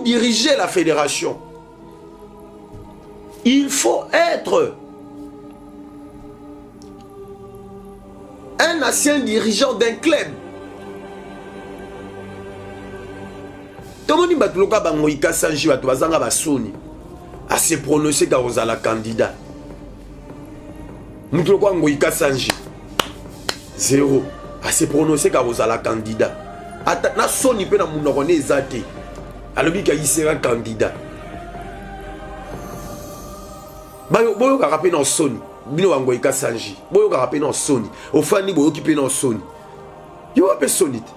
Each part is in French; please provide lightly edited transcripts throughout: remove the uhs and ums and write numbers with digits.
pour diriger la fédération, il faut être un ancien dirigeant d'un club. Tomoni batuloka bangoika sanji batu bazanga basoni à se prononcer quand vous la candidat. Mutuloko ngoika sanji zéro à se prononcer quand vous la candidat. Ata na soni pe na munoko ne ezate. Alobi ka sera candidat. Boyo ka rapé dans soni. Bino wangoika sanji. Boyo ka rapé dans soni. Ofani boyo ki pe dans soni. Yo pe sonite.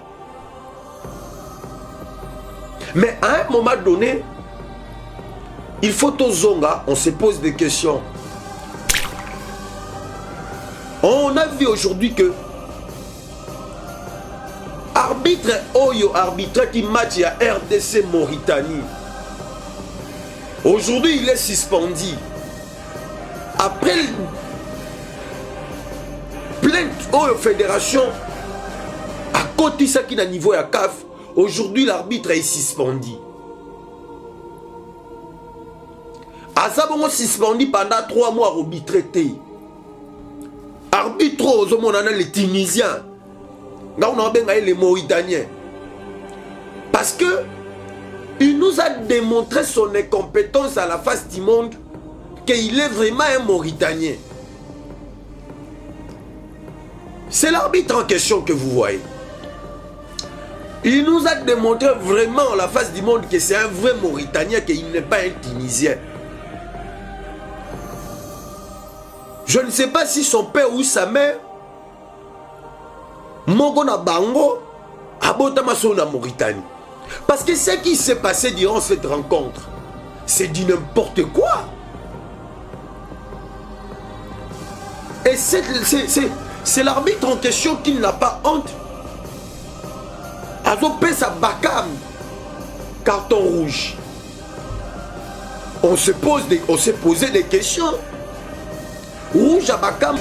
Mais à un moment donné, il faut aux zonga, on se pose des questions. On a vu aujourd'hui que arbitre Oyo, arbitre qui match à RDC Mauritanie. Aujourd'hui, il est suspendu. Après plainte Oyo Fédération, à côté ça qui n'a niveau à CAF, aujourd'hui, l'arbitre est suspendu. Azabongo suspendu pendant 3 mois au traité. Arbitre aux les Tunisiens. Là, on a les Mauritaniens. Parce que il nous a démontré son incompétence à la face du monde qu'il est vraiment un Mauritanien. C'est l'arbitre en question que vous voyez. Il nous a démontré vraiment à la face du monde que c'est un vrai Mauritanien, qu'il n'est pas un Tunisien. Je ne sais pas si son père ou sa mère, Mogona Bango, abotama son Mauritanie. Parce que ce qui s'est passé durant cette rencontre, c'est du n'importe quoi. Et c'est l'arbitre en question qui n'a pas honte. Azopé sa bakam, carton rouge. On s'est posé des questions. Rouge à bakam.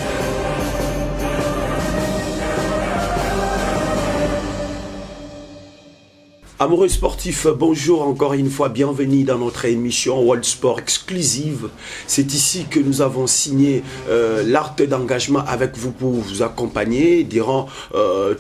Amoureux sportifs, bonjour encore une fois, bienvenue dans notre émission World Sport exclusive. C'est ici que nous avons signé l'acte d'engagement avec vous pour vous accompagner durant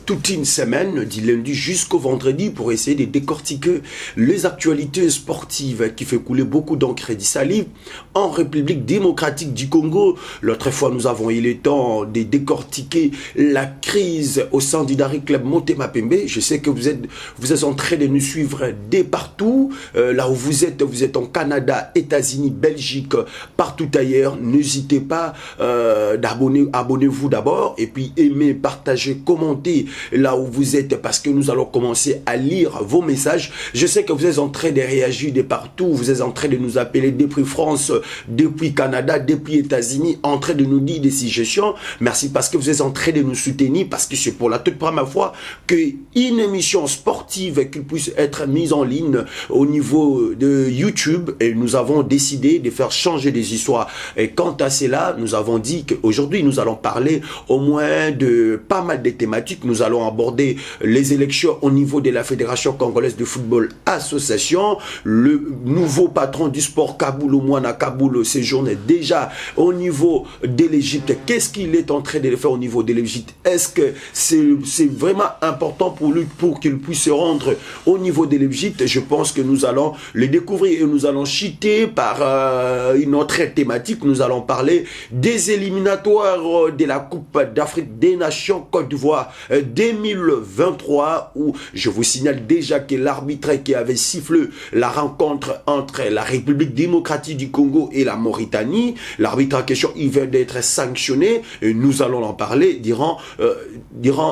toute une semaine, du lundi jusqu'au vendredi, pour essayer de décortiquer les actualités sportives qui fait couler beaucoup d'encre et de salive en République démocratique du Congo. L'autre fois, nous avons eu le temps de décortiquer la crise au sein du Dari Club Motema Pembe. Je sais que vous êtes en train de nous suivre dès partout, là où vous êtes en Canada, États-Unis, Belgique, partout ailleurs. N'hésitez pas abonnez-vous d'abord et puis aimez, partagez, commentez là où vous êtes parce que nous allons commencer à lire vos messages. Je sais que vous êtes en train de réagir de partout, vous êtes en train de nous appeler depuis France, depuis Canada, depuis États-Unis, en train de nous dire des suggestions. Merci parce que vous êtes en train de nous soutenir, parce que c'est pour la toute première fois qu'une émission sportive qui puisse être mise en ligne au niveau de YouTube, et nous avons décidé de faire changer des histoires. Et quant à cela, nous avons dit qu'aujourd'hui nous allons parler au moins de pas mal de thématiques. Nous allons aborder les élections au niveau de la Fédération Congolaise de Football Association, le nouveau patron du sport Kaboul Mouana Kaboul séjourne déjà au niveau de l'Égypte. Qu'est-ce qu'il est en train de faire au niveau de l'Égypte? Est-ce que c'est vraiment important pour lui pour qu'il puisse se rendre au niveau de l'Égypte? Je pense que nous allons le découvrir et nous allons chuter par une autre thématique. Nous allons parler des éliminatoires de la Coupe d'Afrique des Nations Côte d'Ivoire 2023, où je vous signale déjà que l'arbitre qui avait sifflé la rencontre entre la République démocratique du Congo et la Mauritanie, l'arbitre en question, il vient d'être sanctionné et nous allons en parler durant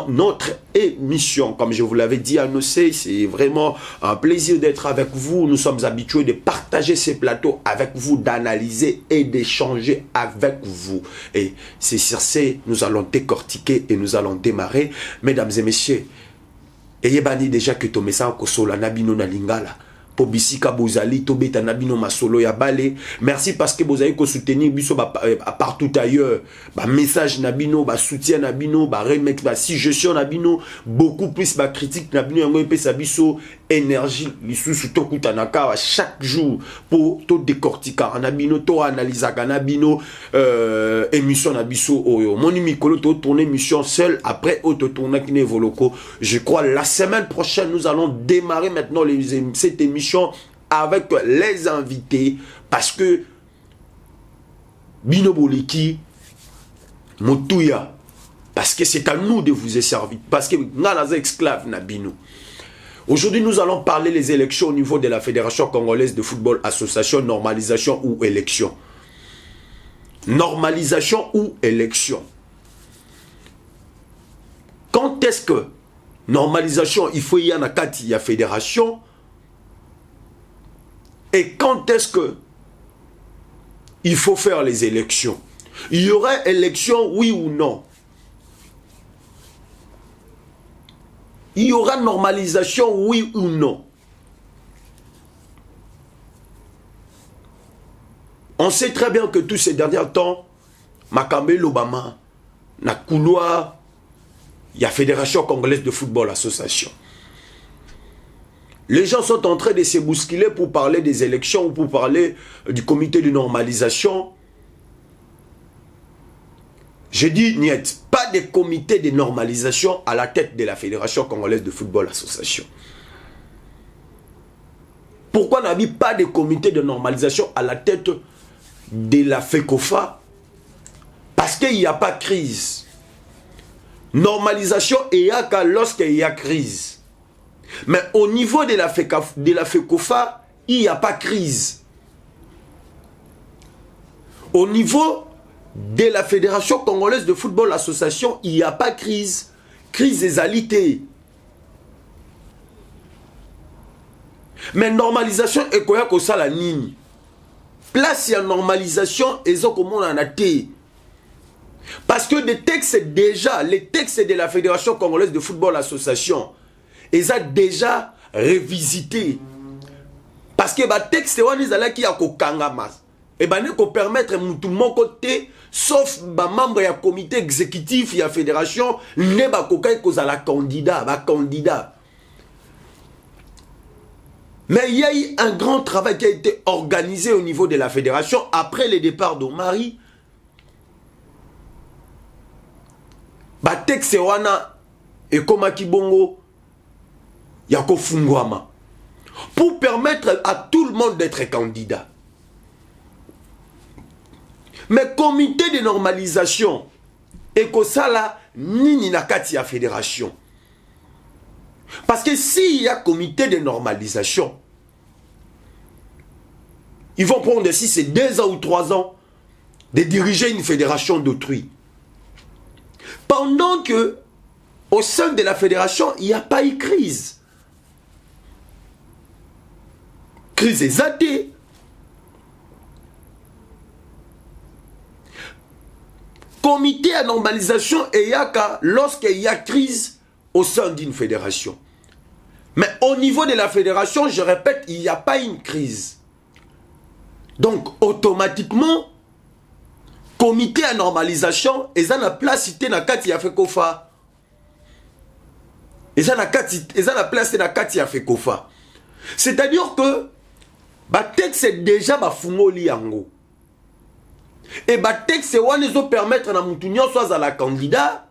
notre émission. Comme je vous l'avais dit annoncé, c'est vraiment un plaisir d'être avec vous. Nous sommes habitués de partager ces plateaux avec vous, d'analyser et d'échanger avec vous. Et c'est sur ce, nous allons décortiquer et nous allons démarrer. Mesdames et messieurs, ayez bani déjà que ton message kosola nabino na lingala. pour bisika bozali to beta nabino masolo ya balé. Merci parce que bozali ko soutenir biso partout ailleurs. Ba message nabino, ba soutien nabino, ba remix, ba suggestion nabino, beaucoup plus ba critique nabino yango epesa biso énergie lisusu to kutanaka chaque jour pour to décortiquer nabino to analyser nabino émission nabiso oyo. Moni mikolo to tourner émission seul après auto tourner kine voloko. Je crois la semaine prochaine nous allons démarrer maintenant cette émission avec les invités parce que Bino Boliki Moutouya, parce que c'est à nous de vous servir, parce que nous sommes esclaves na Bino. Aujourd'hui, nous allons parler des élections au niveau de la Fédération Congolaise de Football Association, normalisation ou élection. Normalisation ou élection. Quand est-ce que normalisation, il faut y en a quatre, il y a fédération. Et quand est-ce que il faut faire les élections? Il y aurait élection, oui ou non? Il y aura normalisation, oui ou non? On sait très bien que tous ces derniers temps, Makambe Lobama, na couloir, il y a Fédération Congolaise de Football Association. Les gens sont en train de se bousculer pour parler des élections ou pour parler du comité de normalisation. Je dis, niet, pas de comité de normalisation à la tête de la Fédération Congolaise de Football Association. Pourquoi n'a pas de comité de normalisation à la tête de la FECOFA? Parce qu'il n'y a pas de crise. Normalisation, il y a qu'à lorsqu'il y a crise. Mais au niveau de la FECOFA, il n'y a pas de crise. Au niveau de la Fédération Congolaise de Football Association, il n'y a pas de crise. Crise des alités. Mais normalisation, et quoi que ça la ligne. Place il y a normalisation, et ont comment on a été. Parce que les textes de la Fédération Congolaise de Football Association, ils ont déjà revisité. Parce que les textes qui a kokangamas. Et ben ne permettre tout le monde côté, sauf les membres du comité exécutif de la fédération, ne ba kokai la candidat. Mais il y a eu un grand travail qui a été organisé au niveau de la fédération après le départ d'Omari. Ba texte wana et comme Kibongo Yako Fungwama pour permettre à tout le monde d'être candidat. Mais comité de normalisation et que ça là nini nakati ya fédération. Parce que s'il y a comité de normalisation, ils vont prendre si c'est 2 ans ou 3 ans de diriger une fédération d'autrui. Pendant que au sein de la fédération, il n'y a pas eu crise. Crise est athée. Comité à normalisation et yaka lorsqu'il y a crise au sein d'une fédération. Mais au niveau de la fédération, je répète, il n'y a pas une crise. Donc automatiquement, comité à normalisation, et ça n'a place cité na kati ya FECOFA. Et ça n'a place na kati ya FECOFA. C'est-à-dire que ba texte c'est déjà ba fungoli yango. Et ba texte wana zo permettre na mutu nyonso soit à la candidat.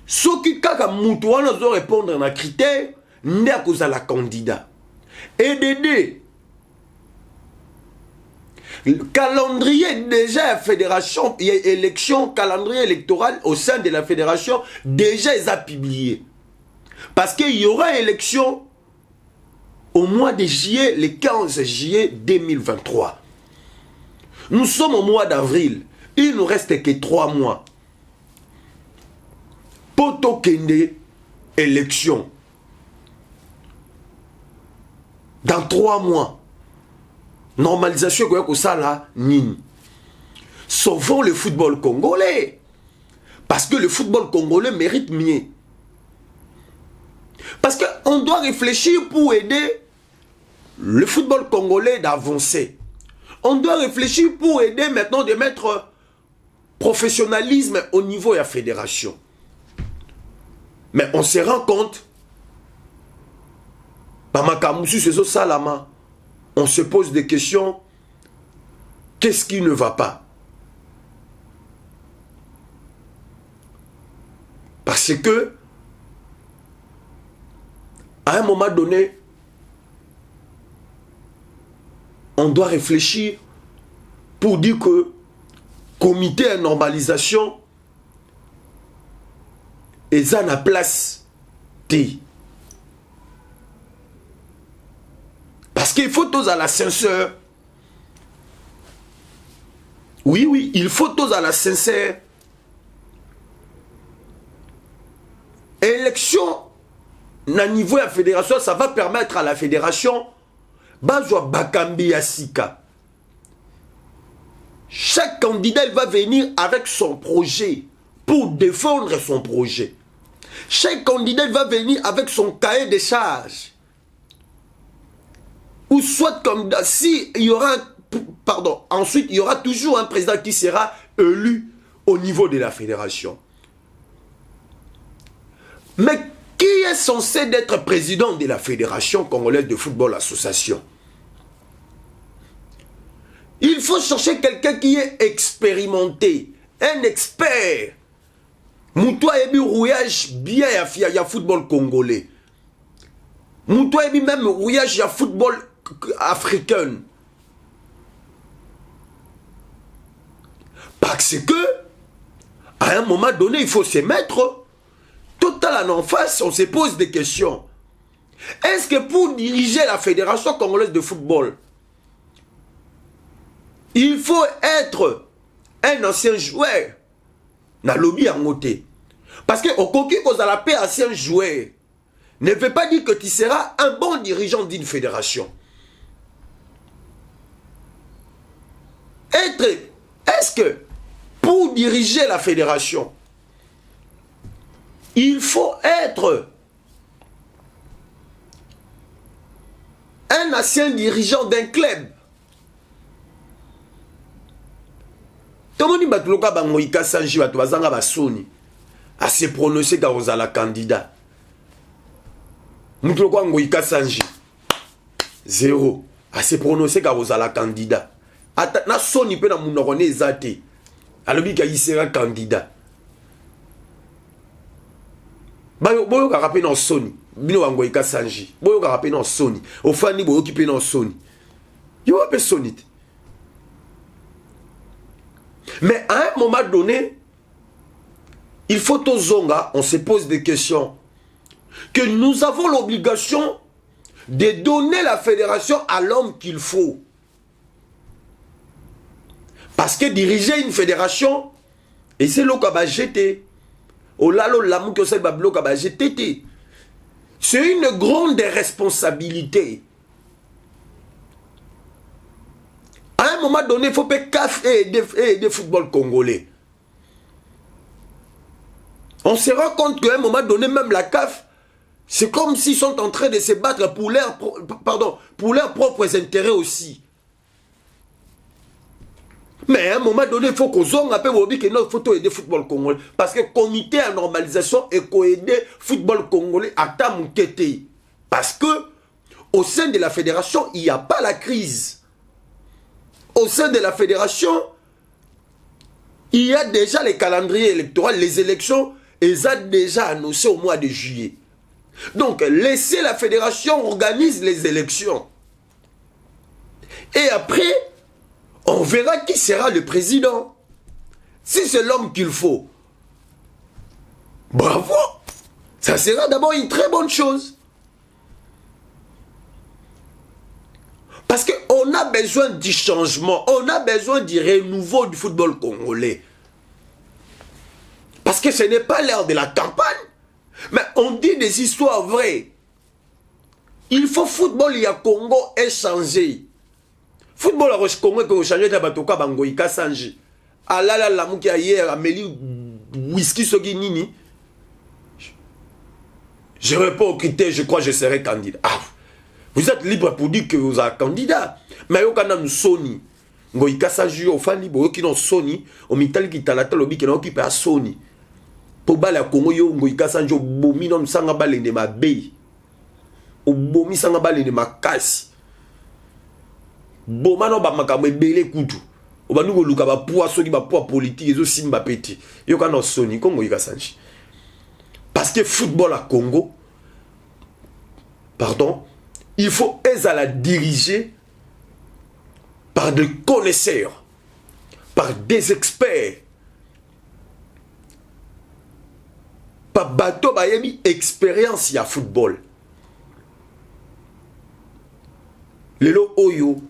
Soki kaka mutu wana zo répondre na critère nde akoza la candidat. Et DD le calendrier déjà fédération, il y a élection, calendrier électoral au sein de la fédération déjà ils a publié. Parce qu'il y aura élection au mois de juillet, le 15 juillet 2023. Nous sommes au mois d'avril. Il ne nous reste que 3 mois. Poto Kende, élection. Dans 3 mois. Normalisation que ça là, nini. Sauvons le football congolais. Parce que le football congolais mérite mieux. Parce qu'on doit réfléchir pour aider le football congolais d'avancer. On doit réfléchir pour aider maintenant de mettre professionnalisme au niveau de la fédération. Mais on se rend compte, on se pose des questions, qu'est-ce qui ne va pas? Parce que, à un moment donné, on doit réfléchir pour dire que comité de normalisation est à la place T. Parce qu'il faut tous à l'ascenseur. Oui, il faut tous à l'ascenseur. Élection, à niveau de la fédération, ça va permettre à la fédération Bazwa Bakambi Yasika. Chaque candidat il va venir avec son projet pour défendre son projet. Chaque candidat il va venir avec son cahier de charges. Ou soit comme si il y aura ensuite il y aura toujours un président qui sera élu au niveau de la fédération. Mais qui est censé être président de la Fédération congolaise de football association? Il faut chercher quelqu'un qui est expérimenté, un expert. Moutoua ebi rouillage bien ya football congolais. Moutoua ebi même rouillage ya football africain. Parce que, à un moment donné, il faut se mettre total en face, on se pose des questions. Est-ce que pour diriger la Fédération congolaise de football, il faut être un ancien joueur? Na lobby en côté. Parce que au coquille qu'on a la paix ancien joueur ne veut pas dire que tu seras un bon dirigeant d'une fédération. Est-ce que pour diriger la fédération, il faut être un ancien dirigeant d'un club? Tomoni batuloka bangoika sanji batu bazanga basoni a se prononcer ka ozala candidat. Mutuloko ngoika sanji 0 a se prononcer ka ozala candidat. Ata na soni pe na munoko ne ezate. Alobi ka sera candidat. Boyo ka rapé na soni. Bino wangoika sanji. Boyo ka rapé na soni. Ofani boyo ki pe na soni. Yo pe soni. Mais à un moment donné, il faut aux zonga, on se pose des questions. Que nous avons l'obligation de donner la fédération à l'homme qu'il faut. Parce que diriger une fédération, et c'est l'eau qui va jeter. C'est une grande responsabilité. À un moment donné, il faut pas CAF et des football congolais. On se rend compte qu'à un moment donné, même la CAF, c'est comme s'ils sont en train de se battre pour leurs propres intérêts aussi. Mais à un moment donné, il faut qu'on zonge un peu que notre photo aider football congolais. Parce que le comité à normalisation est aider football congolais à Tamoukete. Parce que au sein de la fédération, il n'y a pas la crise. Au sein de la fédération, il y a déjà les calendriers électoraux, les élections, ils ont déjà annoncé au mois de juillet. Donc, laissez la fédération organiser les élections. Et après, on verra qui sera le président. Si c'est l'homme qu'il faut, bravo, ça sera d'abord une très bonne chose. Parce qu'on a besoin du changement, on a besoin du renouveau du football congolais. Parce que ce n'est pas l'heure de la campagne, mais on dit des histoires vraies. Il faut football, il y a Congo échanger. Football à Congo que vous changez de batoka bangoika sanji. Ah là là, la mouki hier, Amélie whisky sogi nini. Je réponds au critère, je crois que je serai candidat. Ah, Vous êtes libre pour dire que vous êtes candidat. Mais vous avez Sony. Vous avez un fan libre, vous avez Sony. Vous avez un Sony. Pour bala Congo, vous avez un bomi non sanga bale de ma bay. Ou bomi sanga bale de ma casse. Bomano ba makamwe bele kutu. Oba nuko luka ba poids qui ba poids politique et aussi simba petit. Yo kana Sony Congo yikasanji. Parce que football à Congo, pardon, il faut à la diriger par des connaisseurs, par des experts. Par bateau bayemi expérience ya football. Lelo oyo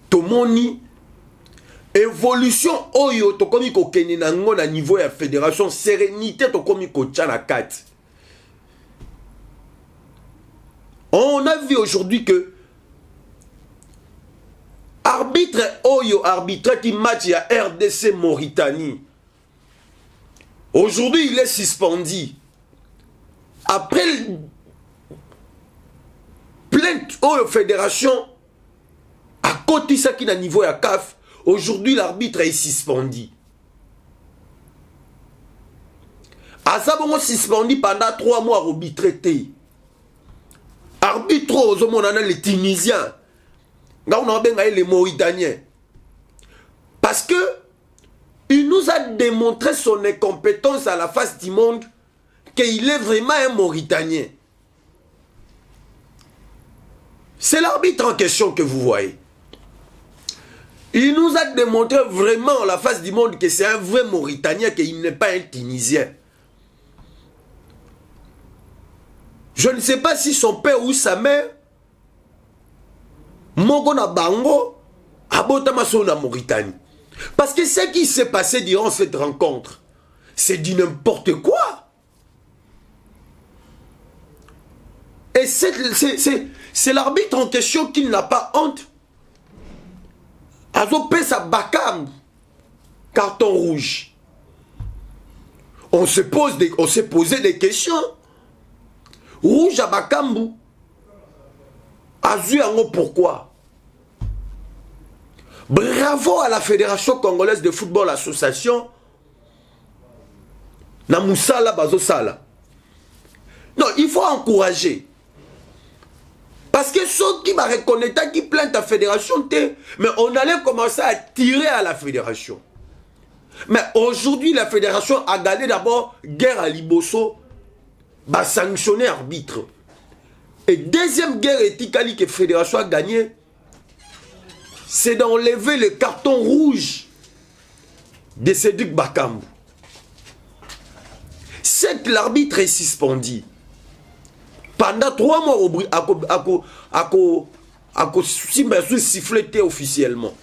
tomoni évolution oyo to komi ko keni na ngo na niveau ya fédération sérénité to komi ko tcha na kat. On a vu aujourd'hui que arbitre oyo arbitre qui match ya RDC Mauritanie. Aujourd'hui, il est suspendu. Après plainte oyo fédération à côté ça qui na niveau ya CAF. Aujourd'hui, l'arbitre est suspendu. Azabongo suspendu pendant 3 mois au traité. Arbitre aux hommes, les Tunisiens. On a les Mauritaniens. Parce que il nous a démontré son incompétence à la face du monde qu'il est vraiment un Mauritanien. C'est l'arbitre en question que vous voyez. Il nous a démontré vraiment à la face du monde que c'est un vrai Mauritanien, qu'il n'est pas un Tunisien. Je ne sais pas si son père ou sa mère, Mogona Bango, a Botamaso na Mauritanie. Parce que ce qui s'est passé durant cette rencontre, c'est du n'importe quoi. Et c'est l'arbitre en question qui n'a pas honte. Azopé sa bakam, carton rouge. On s'est posé des questions. Rouge à Bakambu. Azu Ango pourquoi? Bravo à la Fédération Congolaise de Football Association. Na Moussala Bazosala. Non, il faut encourager. Parce que ceux qui m'a reconnaître qui plaint la fédération, mais on allait commencer à tirer à la fédération. Mais aujourd'hui, la fédération a gagné d'abord guerre à Liboso, va sanctionner arbitre. Et deuxième guerre éthique que la fédération a gagné, c'est d'enlever le carton rouge de Cédric Bakambu. C'est que l'arbitre est suspendu. Pendant 3 mois, à siffleté officiellement.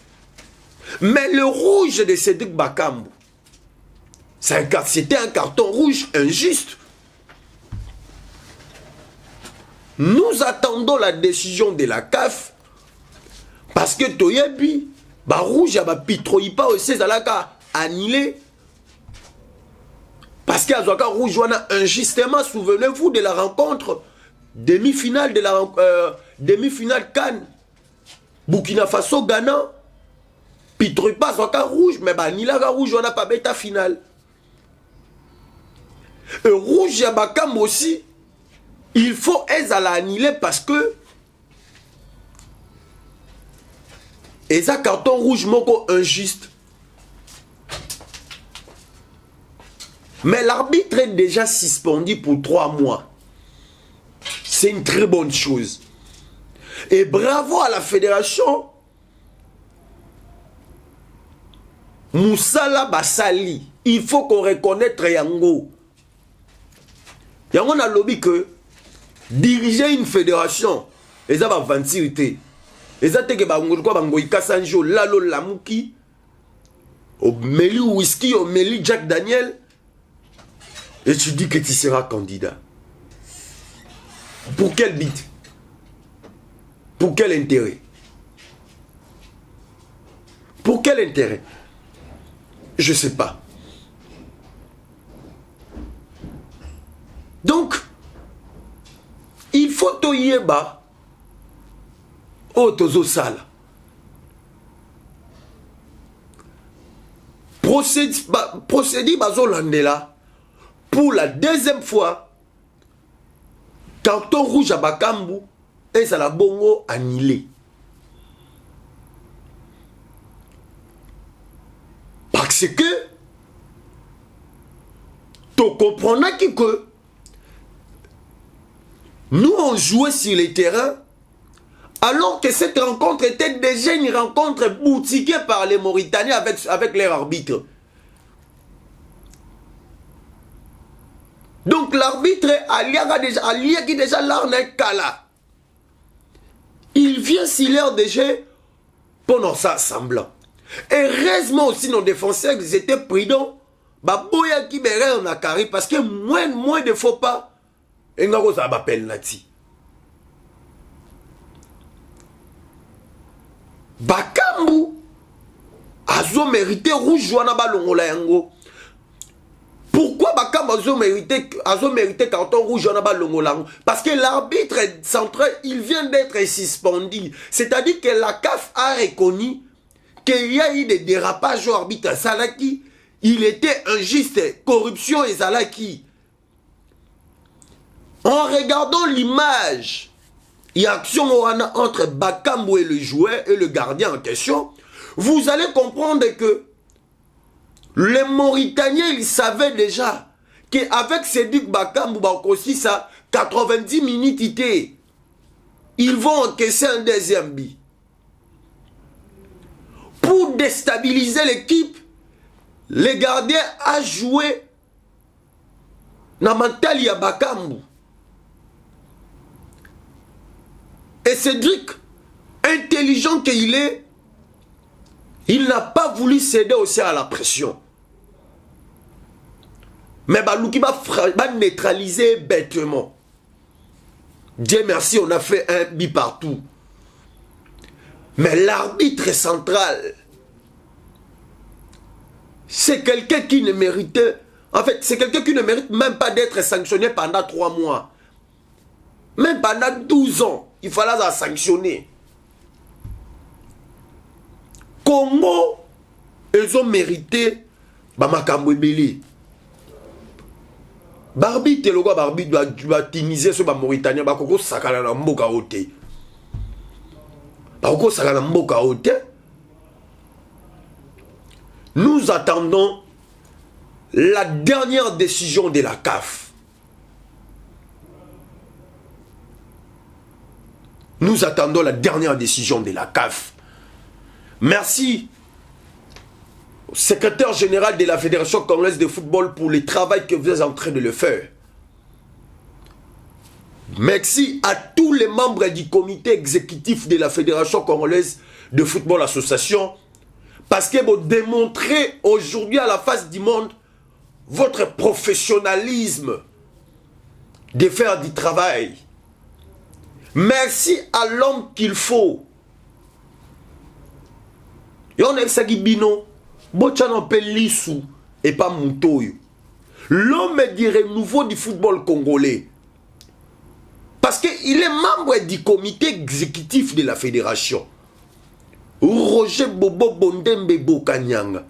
Mais le rouge de Cédric Bakambu, c'était un carton rouge injuste. Nous attendons la décision de la CAF parce que Toyebi, rouge, il pas aussi annulé. Parce qu'il y a rouge, injustement, souvenez-vous de la rencontre. Demi-finale de la demi-finale Cannes. Burkina Faso Ghana. Pitre pas rouge, mais Nila rouge, on n'a pas bêta finale. Et rouge Yabakam aussi, il faut à l'annuler parce que et ça carton rouge moko injuste. Mais l'arbitre est déjà suspendu pour 3 mois. C'est une très bonne chose. Et bravo à la fédération. Moussala Bassali. Il faut qu'on reconnaisse Yango. Yango a lobby que diriger une fédération, et ça va vanité. Et ça te que bangoy Kassanjo, Lalo Lamouki, au Meli Whisky, au Meli Jack Daniel, et tu dis que tu seras candidat. Pour quel but? Pour quel intérêt? Pour quel intérêt? Je ne sais pas. Donc, il faut toyeba otozo sala procédé bazolandela pour la deuxième fois carton rouge à Bakambu et ça la bongo annulé parce que tu comprends que nous on jouait sur les terrains alors que cette rencontre était déjà une rencontre boutiquée par les Mauritaniens avec leur arbitre. Donc l'arbitre qui déjà l'arnaque. Il vient sur l'heure de jeu pendant ça semblant. Et heureusement aussi nos défenseurs ils étaient prudents. Baboya qui béré en a carré parce que moins de faux pas. Et nous ça va penalty. Bakambu azo mérité rouge wana balongola yango. Pourquoi Bakambu azo mérité carton rouge wana balongola yango? Parce que l'arbitre central, il vient d'être suspendu. C'est-à-dire que la CAF a reconnu qu'il y a eu des dérapages au arbitre Salaki. Il était injuste, corruption et Salaki. En regardant l'image, il y a action entre Bakambu et le joueur et le gardien en question. Vous allez comprendre que les Mauritaniens, ils savaient déjà qu'avec Sédik Bakambu, aussi ça, 90 minutes, ils vont encaisser un deuxième but. Pour déstabiliser l'équipe, les gardiens a joué dans mental ya Bakambu. Et Cédric, intelligent qu'il est, il n'a pas voulu céder aussi à la pression. Mais Balouki va neutraliser bêtement. Dieu merci, on a fait un but partout. Mais l'arbitre central, c'est quelqu'un qui ne méritait... En fait, c'est quelqu'un qui ne mérite même pas d'être sanctionné pendant 3 mois. Même pendant 12 ans. Il fallait la sanctionner. Congo, ils ont mérité Bamakambo Ebele. Barbie, te logo Barbie doit timiser ce Mauritanien. Bakoko sakala na mboka ote. Bakoko sakala na mboka ote. Nous attendons la dernière décision de la CAF. Nous attendons la dernière décision de la CAF. Merci au secrétaire général de la Fédération congolaise de football pour le travail que vous êtes en train de le faire. Merci à tous les membres du comité exécutif de la Fédération congolaise de football association parce que vous démontrez aujourd'hui à la face du monde votre professionnalisme de faire du travail. Merci à l'homme qu'il faut. Yon esagi bino, bochan appelle Lissou et pas Moutoyo. L'homme du renouveau du football congolais. Parce qu'il est membre du comité exécutif de la fédération. Roger Bobo Bondembe Bokanyanga.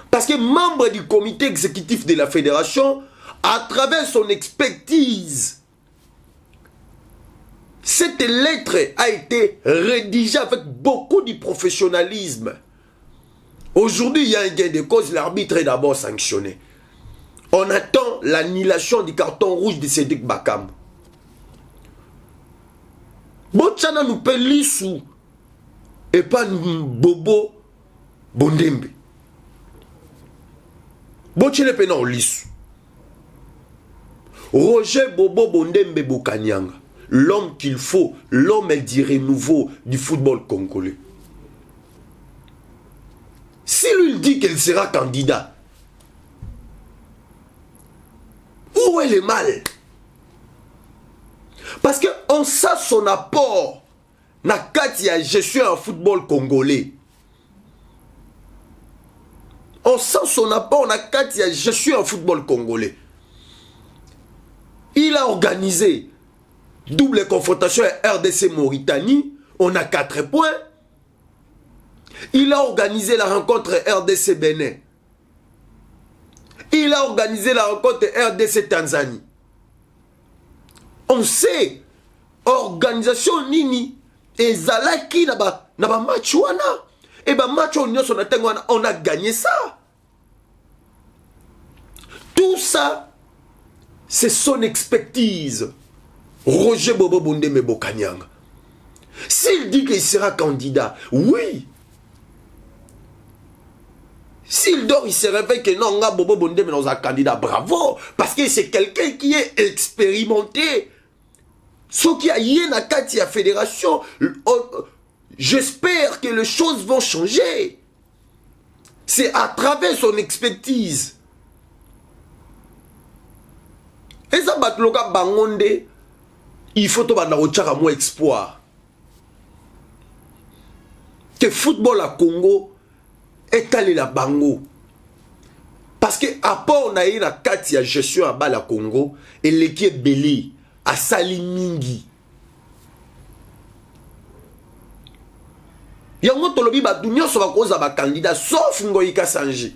Parce que membre du comité exécutif de la fédération, à travers son expertise, cette lettre a été rédigée avec beaucoup de professionnalisme. Aujourd'hui, il y a un gain de cause, l'arbitre est d'abord sanctionné. On attend l'annulation du carton rouge de Sédik Bakambu. Bochana nous paie Lissou et pas Bobo Bondembe. Bochana paie non Lissou. Roger Bobo Bondembe Bokanyanga. L'homme qu'il faut, l'homme du renouveau du football congolais. Si lui dit qu'il sera candidat, où est le mal? Parce qu'on sait son apport dans la gestion en football congolais. On sent son apport dans la gestion en football congolais. Il a organisé Double confrontation à RDC Mauritanie, on a 4 points. Il a organisé la rencontre RDC Bénin. Il a organisé la rencontre RDC Tanzanie. On sait, organisation nini, et Zalaki na ba match wana. Et ba match on a gagné ça. Tout ça, c'est son expertise. Roger Bobo Bondeme Bokanyanga. S'il dit qu'il sera candidat, oui. S'il dort, il se réveille que non, Bobo Bondeme est un candidat, bravo. Parce que c'est quelqu'un qui est expérimenté. Ce qui a yé na kati à fédération, j'espère que les choses vont changer. C'est à travers son expertise. Et ça bat le cas bangonde, il faut que tu aies un espoir. Que football à Congo est allé la bango. Parce que après on a eu la carte de gestion à bas la Congo et l'équipe belé à Sali Mingi. Il y a un autre lobby ba dunyo so ba cause ba candidat sauf Ngoïka Sanji.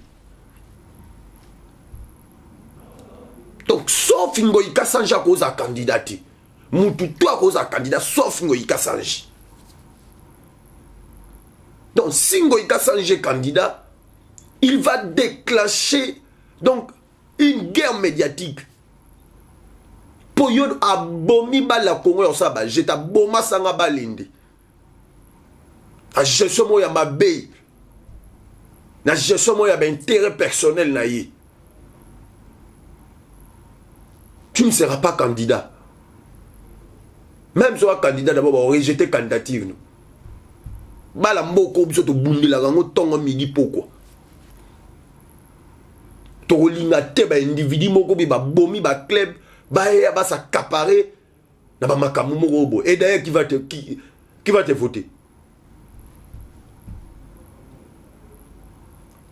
Donc sauf Ngoïka Sanji à cause à candidater. Moutou toi à cause à candidat sauf Ngoïka Sanji. Donc si Ngoïka Sanji est candidat, il va déclencher donc une guerre médiatique. Pour yon abomi ba la Congo yo saba, jeta boma sanga balinde. A gestion mo ya mabe. Na gestion mo ya intérêt personnel na ye. Tu ne seras pas candidat. Même si tu es candidat, d'abord, on va rejeter candidature. Bala mboko biso to bundi la gango tongo midi pourquoi? To linga te ba individu moko bi ba bomi ba club ba ya ba s'accaparer na ba makamu moko. Et d'ailleurs qui va te voter?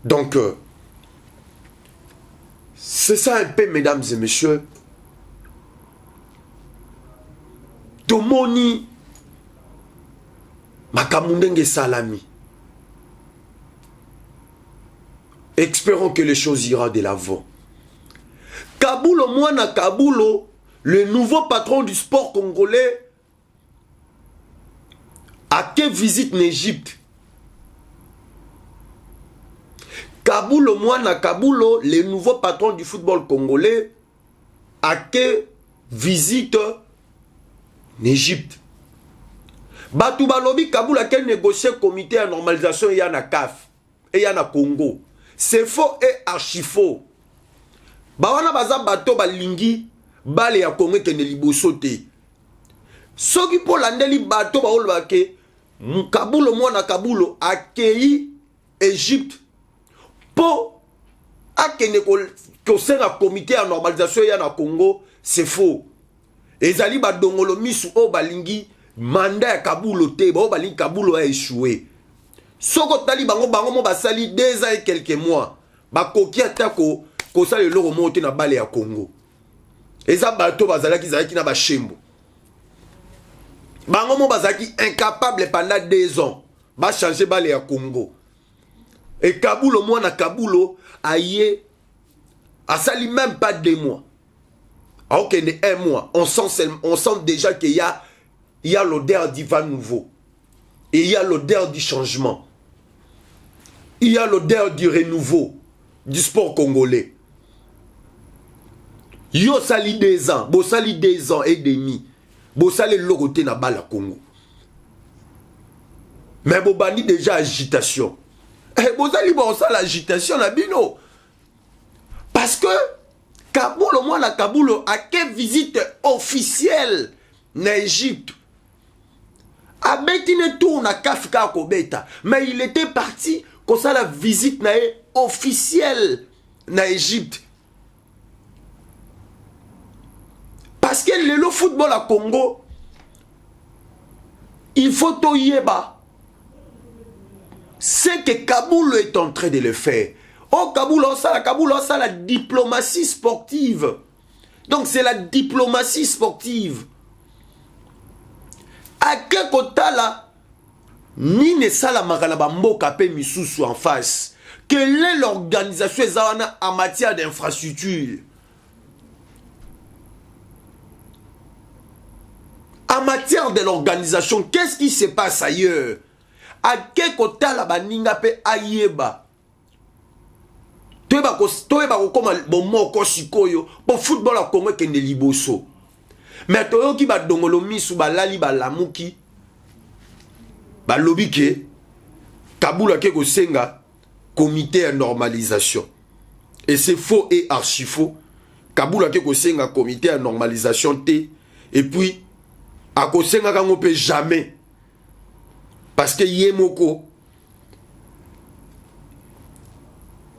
Donc c'est ça un peu, mesdames et messieurs. Tomoni makamundenge salami. Espérons que les choses iront de l'avant. Kaboulo Mwana Kaboulo, le nouveau patron du sport congolais, a que visite l'Égypte. Kaboulo Mwana Kaboulo, le nouveau patron du football congolais, a que visite l'Égypte. Batu balobi Kaboul a quel négocier comité à normalisation il y a na CAF et il y a na Congo. C'est faux et archi faux. Bawana baza bato balingi bale ya Congo ke ne libosote. Soki po landeli bato ba olbake Kaboulo Mwana Kaboulo accueilli Égypte po akene ko senga comité à normalisation il y a na Congo, c'est faux. Ezali ba dongolo misu o balingi mandat ya Kaboulo te, ba balingi Kaboulo a échoué. Soko tali bango mo basali 2 ans et quelques mois. Ba koki atako ko sali loro monte na bale ya Congo. Eza bato bazalaki zalaki na ba shembo. Bango mo bazaki incapable pendant 2 ans. Ba changer bale ya Congo. Et Kaboulo Mwana Kaboulo aye a sali même pas 2 mois. Ok, 1 mois, on sent déjà qu'il y a l'odeur du vent nouveau. Et il y a l'odeur du changement. Il y a l'odeur du renouveau du sport congolais. Yo sali 2 ans, bo sali 2 ans et demi. Bo sali loroté na bala Congo. Mais bo bandi déjà agitation. Bo sali bo sali agitation na bino. Parce que Kaboulo Mwana Kaboulo a quelle visite officielle en Égypte. A betine tour na Kafka Kobeta. Mais il était parti comme ça la visite officielle en Égypte. Parce que le football à Congo, il faut to yeba. C'est que Kaboulo est en train de le faire. Oh, Kaboulo, ça la diplomatie sportive. Donc, c'est la diplomatie sportive. ake kotala nini esalamaka na bamboka pe misusu en face. Quelle est l'organisation en matière d'infrastructure? En matière de l'organisation, qu'est-ce qui se passe ailleurs? À quel côté la baninga pe ayeba? Toyeba kokoma bomoko sikoyo po football a Congo kende liboso. Mais toyoki ba dongolo misu balali balamuki balobi ke Kabula ke kosenga comité de normalisation. Et c'est faux et archi faux. Kabula ke kosenga comité de normalisation te et puis a kosenga kango pe jamais. Parce que Yemoko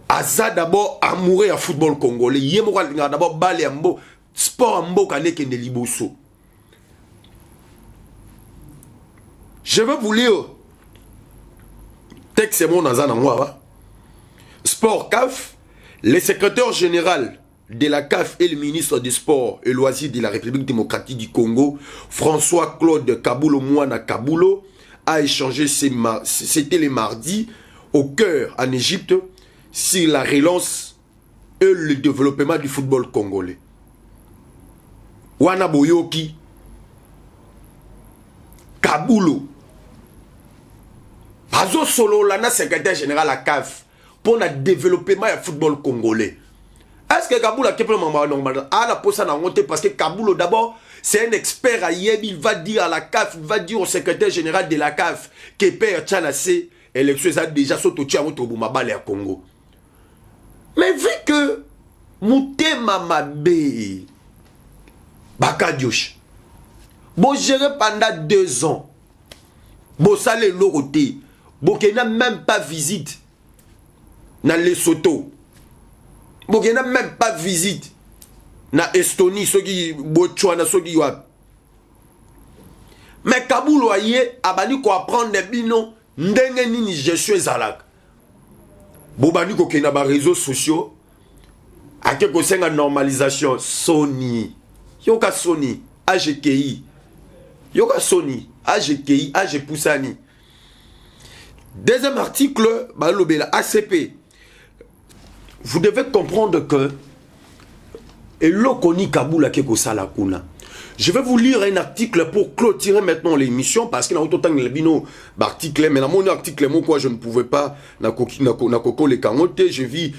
Aza d'abord amoureux à football congolais. Yemoko a d'abord balé ambo sport ambo kane kende liboso. Je vais vous lire texte mon nazana moi. Sport CAF, le secrétaire général de la CAF et le ministre des Sports et Loisirs de la République démocratique du Congo, François-Claude Kabulo Mouana Kabulo, a échangé, c'était le mardi, au cœur en Égypte, sur la relance et le développement du football congolais. Wana Boyoki, Kabulo, Pazo Solo, lana secrétaire général à CAF, pour le développement du football congolais. Est-ce que Kabulo a quelque chose normal? Ah, la pose à monter parce que Kabulo d'abord, c'est un expert à Yébi, il va dire à la CAF, il va dire au secrétaire général de la CAF que Père Tchanase, élection a déjà sauté au Boumabale à Congo. Mais vu que Moutema Mabé, Bakadioche, bon géré pendant 2 ans, bon salé l'oroté, bon qui n'a même pas visite dans Lesotho, bon qui n'a même pas visite na Estonie, ceux qui Botswana, ceux qui wap. Mais Kabulo aye abani ko apprendre des bino ndenge nini gestion ezalaka. Bobani ko kena ba réseaux sociaux ake ko senga normalisation Sony. Yoka Sony, AGKI. Yoka Sony, AGKI, AG Poussani. Deuxième article, balobela ACP. Vous devez comprendre que et l'okoni Kabula keko salakuna. Je vais vous lire un article pour clôturer maintenant l'émission parce qu'il y a autant de bino d'articles, mais dans mon article, moi quoi je ne pouvais pas na koko les kangote. Je vis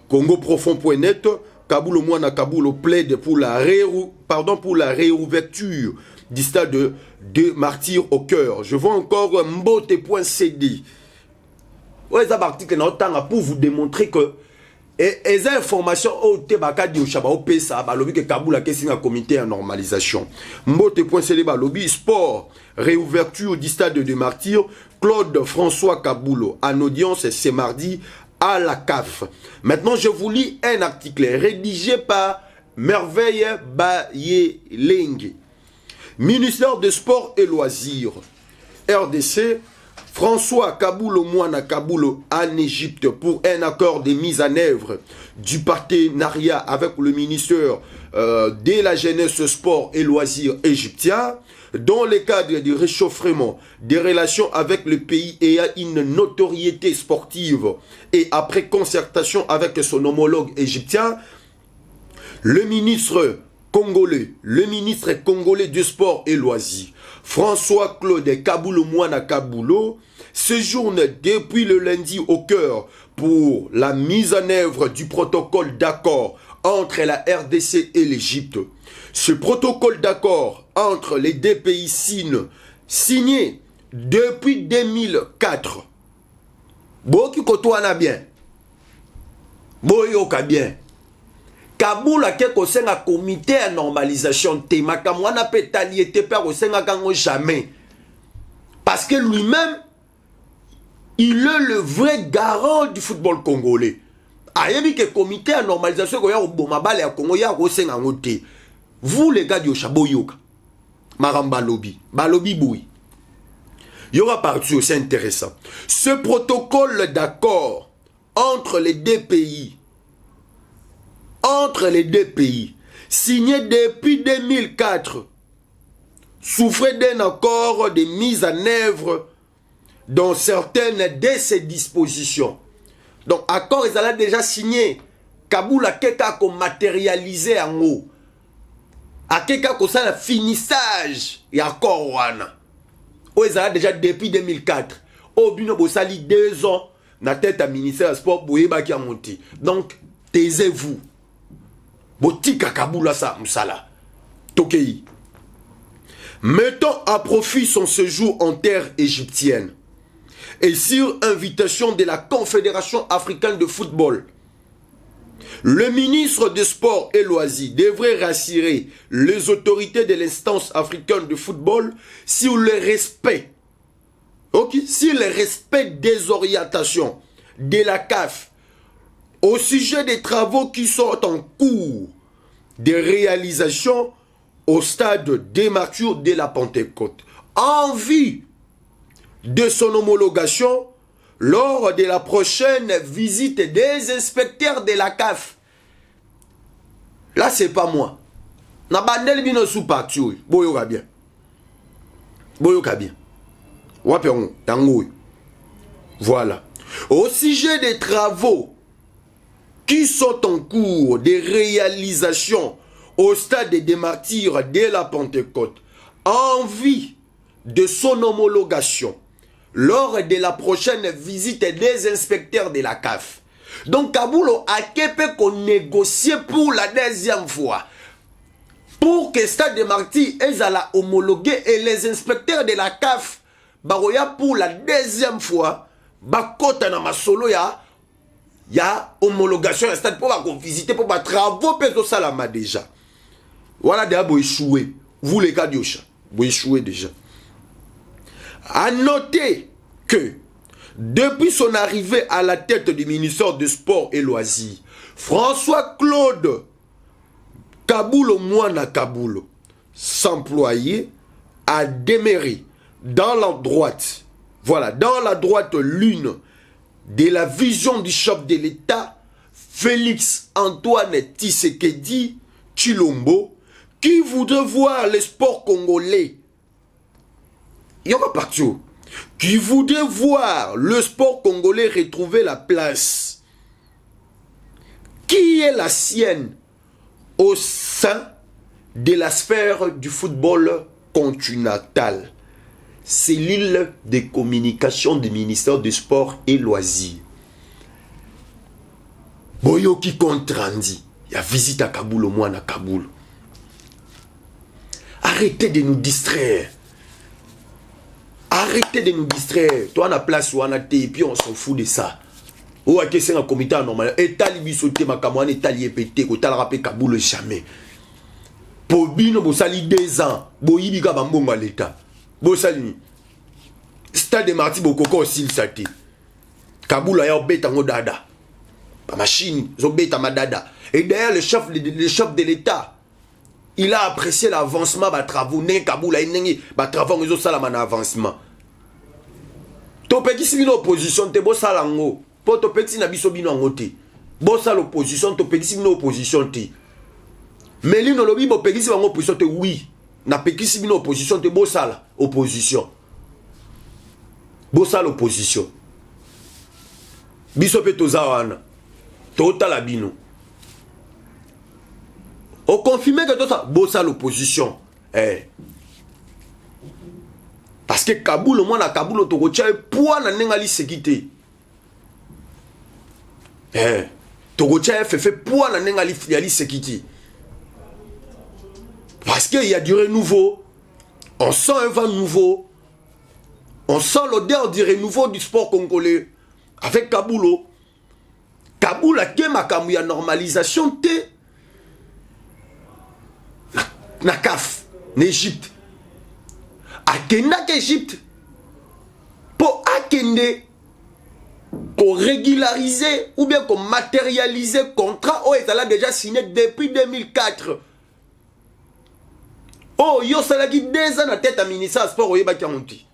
congoprofond.net. Kabulo Mouana Kabulo plaide pour la réouverture du stade de Martyrs au cœur. Je vois encore mbote.cd. Ouais, ça article pour vous démontrer que et les informations au Tebaka di Ochaba au PSA, balobi que Kabula qu'est un comité en normalisation. Mbote.cd balobi sport réouverture du stade de Martyrs. Claude François Kabulo en audience ce mardi à la CAF. Maintenant je vous lis un article rédigé par Merveille Bayeling, ministère des Sports et Loisirs, RDC. François Kabulo Mouana Kabulo en Égypte pour un accord de mise en œuvre du partenariat avec le ministère de la Jeunesse, Sport et Loisirs égyptien dans le cadre du réchauffement des relations avec le pays ayant une notoriété sportive et après concertation avec son homologue égyptien, le ministre congolais du Sport et Loisirs, François-Claude Kabulo Mouana Kabulo, séjourne depuis le lundi au cœur pour la mise en œuvre du protocole d'accord entre la RDC et l'Égypte. Ce protocole d'accord entre les deux pays signé depuis 2004. Boki kotoana bien. Boyoka bien. Kabula keko senga comité de normalisation te makamwana petaliete per au senga kango jamais. Parce que lui-même il est le vrai garant du football congolais. Ayebi que comité de normalisation ko ya bomabale ya Congo ya ko senga ngote. Vous les gars du Chaboyoka. Maramba lobby, balobi boui. Yoga parti c'est intéressant. Ce protocole d'accord entre les deux pays signé depuis 2004 souffrait d'un accord de mise en œuvre dans certaines de ces dispositions. Donc, accord, ils allaient déjà signé. Kaboul a quelqu'un qui matérialisé en haut. A quelqu'un qui a le finissage. Et accord, wana. Ils allaient déjà depuis 2004. Au bino bosali 2 ans. Na tête à ministère du sport, boyeba qui a monté. Donc, taisez-vous. Botika Kaboul a ça, msala. Tokei. Mettons à profit son séjour en terre égyptienne. Et sur invitation de la Confédération africaine de football, le ministre des Sports et Loisirs devrait rassurer les autorités de l'instance africaine de football sur le respect, sur le respect des orientations de la CAF au sujet des travaux qui sont en cours de réalisation au stade d'émarture de la Pentecôte, en vue de son homologation lors de la prochaine visite des inspecteurs de la CAF. Là, c'est pas moi. Na bandel bino sous parti. Boyoka bien. Boyoka bien. Waperon, tango. Voilà. Au sujet des travaux qui sont en cours de réalisation au stade des martyrs de la Pentecôte, en vue de son homologation lors de la prochaine visite des inspecteurs de la CAF. Donc Kaboulo a qu'épé qu'on négocie pour la 2e fois. Pour que Stade des Martyrs ait à la homologuer et les inspecteurs de la CAF baroya pour la 2e fois bakota na masolo ya homologation à stade pour visiter pour travaux peso salama déjà. Voilà déjà vous échouez. Vous les gars d'Yocha, vous échouez déjà. À noter que depuis son arrivée à la tête du ministère des Sports et Loisirs, François-Claude Kaboulo Mouana Kaboulo s'employait à démérer dans la droite, voilà, dans la droite lune de la vision du chef de l'État, Félix Antoine Tshisekedi Tshilombo, qui voudrait voir le sport congolais. Il y a pas partout. Qui voudrait voir le sport congolais retrouver la place qui est la sienne au sein de la sphère du football continental. C'est l'île de communication du ministère du Sport et Loisirs. Boyo qui compte Randi. Il y a visite à Kaboul au moins à Kaboul. Arrêtez de nous distraire. Arrêtez de nous distraire. Toi, on a place où on a été et puis on s'en fout de ça. Ou à c'est un comité normal. Et talibi sauté ma camoine et talié pété. Ou tal rappé Kaboul jamais. Pour bino bosali 2 ans. Boyibi ka bambongo à l'état. Bosali. Stade de Marty Bokoko aussi le sati. Kaboul a y'a bête en dada. Pas machine. Ils ont bête à ma dada. Et d'ailleurs, le chef de l'État, il a apprécié l'avancement de travaux. Né Kaboul a été travaux. Ils ont ça là avancement. Topeki si bino opposition te bo salango. Po topeki si na biso bino ngote. Bo sa l'opposition topeki si bino opposition te. Mais li no lobi bo peki si bango opposition te oui. Na peki si bino opposition te bo sala opposition. Bo sa l'opposition. Biso pe tozawana. Totala bino. On confirme que tout ça, bossa l'opposition. Parce que Kaboul, au moins, la Kaboul, au poids na nengali séquité. Togotia fait poids na nengali séquité. Parce qu'il y a du renouveau. On sent un vent nouveau. On sent l'odeur du renouveau du sport congolais. Avec Kaboulo. Kaboul a qu'il y a normalisation de na CAF, en Égypte. Akenda qu'Égypte pour akende pour régulariser ou bien pour matérialiser contrat où est déjà signé depuis 2004. Oh, yo salaki 2 ans à tête à ministère du sport oyeba kiamonti.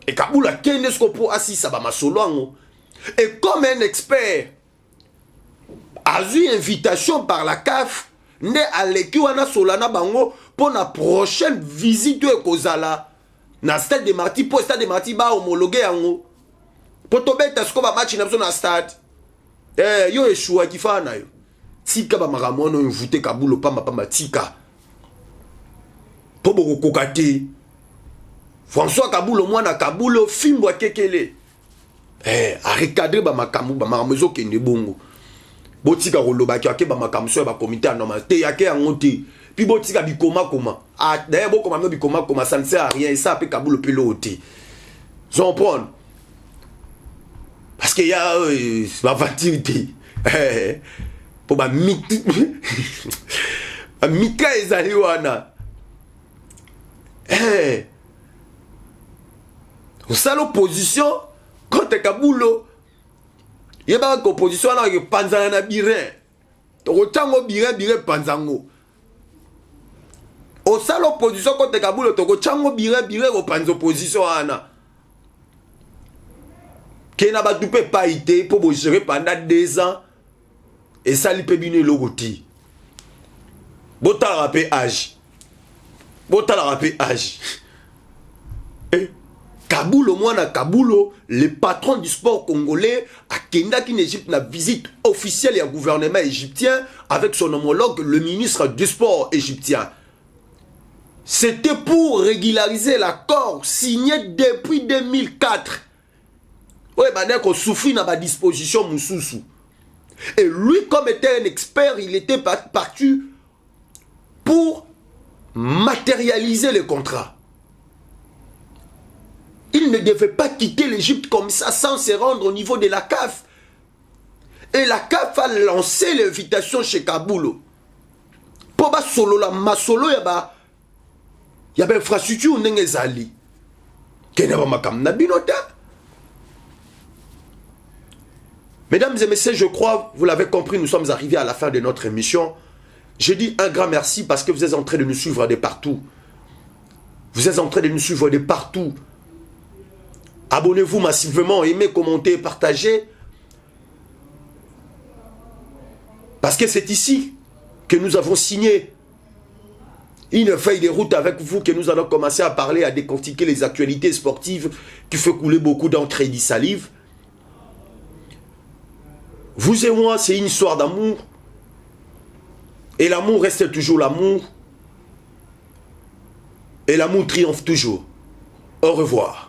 Et Kaboul a kende ce pour assis ça ba masolo. Et comme un expert a eu invitation par la CAF, ne aleki wana solana bango pour la prochaine visite de Kozala na stade de Marty pour stade de Marty ba homologué yango pour to beta ce ba match na besoin na stade yo eshua ki fa na yo tika ba maramono invité Kabulo pamba tika pour boko kokate François Kabulo mwana Kabulo fimbo kekele a recadrer ba makamu ba maramozo kende bongo botika koloba ki ba makamu so ba comité normal te yake yango te puis botika bikoma koma ah d'ailleurs bokoma me bikoma koma ça ne sert à rien et ça peut Kabulo piloter j'en prends parce que y a ma vatilité pour ma mika ezali wana ça l'opposition contre Kabulo yeba ko opposition na ke panzana na birin to chango birin panzango o ça l'opposition contre Kabulo to chango birin ko panzo opposition ana qui n'a pas tout pas été pour vous gérer pendant 2 ans et ça lui peut bien logoti. Bota la rappel âge. Kabulo mwana Kabulo, le patron du sport congolais, a Kenda qui n'Égypte na visite officielle du gouvernement égyptien avec son homologue le ministre du sport égyptien. C'était pour régulariser l'accord signé depuis 2004. Oui, il qu'on souffrit dans ma disposition Moussoussou. Et lui, comme était un expert, il était parti pour matérialiser le contrat. Il ne devait pas quitter l'Égypte comme ça sans se rendre au niveau de la CAF. Et la CAF a lancé l'invitation chez Kabulo. Pour ba solo la masolo y a ba infrastructure n'engezali. Kenaba makam na binota. Mesdames et messieurs, je crois, vous l'avez compris, nous sommes arrivés à la fin de notre émission. Je dis un grand merci parce que vous êtes en train de nous suivre de partout. Vous êtes en train de nous suivre de partout. Abonnez-vous massivement, aimez, commentez, partagez. Parce que c'est ici que nous avons signé une feuille de route avec vous, que nous allons commencer à parler, à décortiquer les actualités sportives qui font couler beaucoup d'encre et de salive. Vous et moi, c'est une histoire d'amour. Et l'amour reste toujours l'amour. Et l'amour triomphe toujours. Au revoir.